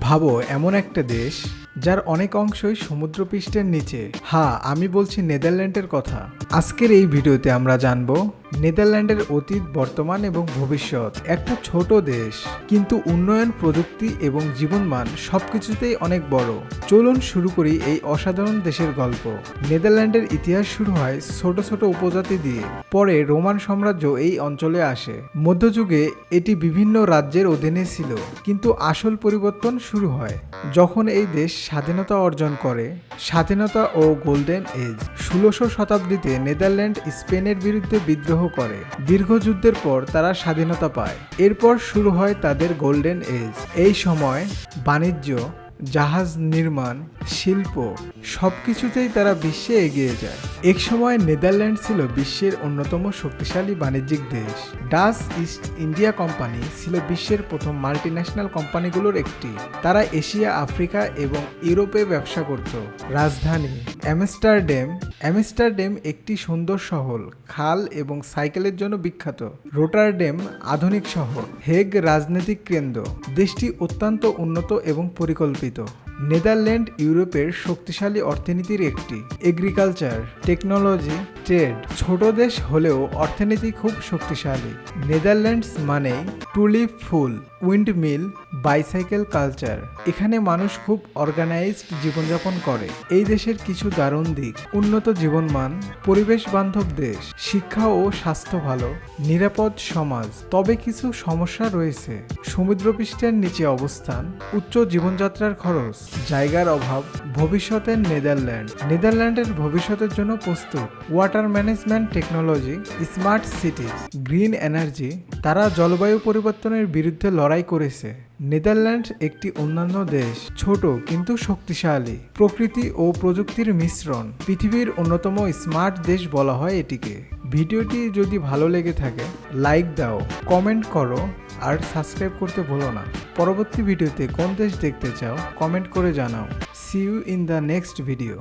ভাবো এমন একটা দেশ যার অনেক অংশই সমুদ্রপৃষ্ঠের নিচে। হ্যাঁ, আমি বলছি নেদারল্যান্ডের কথা। আজকের এই ভিডিওতে আমরা জানব নেদারল্যান্ডের অতীত, বর্তমান এবং ভবিষ্যৎ। একটা ছোট দেশ, কিন্তু উন্নয়ন, প্রযুক্তি এবং জীবনমান সবকিছুতেই অনেক বড়। চলুন শুরু করি এই অসাধারণ দেশের গল্প। নেদারল্যান্ডের ইতিহাস শুরু হয় ছোট ছোট উপজাতি দিয়ে। পরে রোমান সাম্রাজ্য এই অঞ্চলে আসে। মধ্যযুগে এটি বিভিন্ন রাজ্যের অধীনে ছিল, কিন্তু আসল পরিবর্তন শুরু হয় যখন এই দেশ স্বাধীনতা অর্জন করে। স্বাধীনতা ও গোল্ডেন এজ। 16শো শতাব্দীতে নেদারল্যান্ড স্পেনের বিরুদ্ধে বিদ্রোহ করে। দীর্ঘ যুদ্ধের পর তারা স্বাধীনতা পায়। এরপর শুরু হয় তাদের গোল্ডেন এজ। এই সময় বাণিজ্য, জাহাজ নির্মাণ, শিল্প সবকিছুতেই তারা বিশ্বে এগিয়ে যায়। এক সময় নেদারল্যান্ড ছিল বিশ্বের অন্যতম শক্তিশালী বাণিজ্যিক দেশ। ডাচ ইস্ট ইন্ডিয়া কোম্পানি ছিল বিশ্বের প্রথম মাল্টিন্যাশনাল কোম্পানিগুলোর একটি। তারা এশিয়া, আফ্রিকা এবং ইউরোপে ব্যবসা করত। রাজধানী আমস্টারডাম। আমস্টারডাম একটি সুন্দর শহর, খাল এবং সাইকেলের জন্য বিখ্যাত। রোটারডাম আধুনিক শহর। হেগ রাজনৈতিক কেন্দ্র। দেশটি অত্যন্ত উন্নত এবং পরিকল্পিত। নেদারল্যান্ড ইউরোপের শক্তিশালী অর্থনীতির একটি। Agriculture, technology, trade. ছোট দেশ হলেও অর্থনীতি খুব শক্তিশালী। নেদারল্যান্ডস মানে টুলিপ ফুল, উইন্ডমিল, বাইসাইকেল কালচার। এখানে মানুষ খুব অর্গানাইজড জীবনযাপন করে। এই দেশের কিছু দারুণ দিক: উন্নত জীবনমান, পরিবেশ বান্ধব দেশ, শিক্ষা ও স্বাস্থ্য ভালো, নিরাপদ সমাজ। তবে কিছু সমস্যা রয়েছে: সমুদ্রপৃষ্ঠের নিচে অবস্থান, উচ্চ জীবনযাত্রার খরচ, জায়গার অভাব। ভবিষ্যতের নেদারল্যান্ড। নেদারল্যান্ডের ভবিষ্যতের জন্য প্রস্তুত। Water management technology, smart সিটিজ, green energy. তারা জলবায়ু পরিবর্তনের বিরুদ্ধে লড়াই করেছে। নেদারল্যান্ড একটি অন্যান্য দেশ, ছোট কিন্তু শক্তিশালী। প্রকৃতি ও প্রযুক্তির মিশ্রণ। পৃথিবীর অন্যতম স্মার্ট দেশ বলা হয় এটিকে। ভিডিওটি যদি ভালো লেগে থাকে লাইক দাও, কমেন্ট করো আর সাবস্ক্রাইব করতে ভুলো না। পরবর্তী ভিডিওতে কোন দেশ দেখতে চাও কমেন্ট করে জানাও। See you in the next video.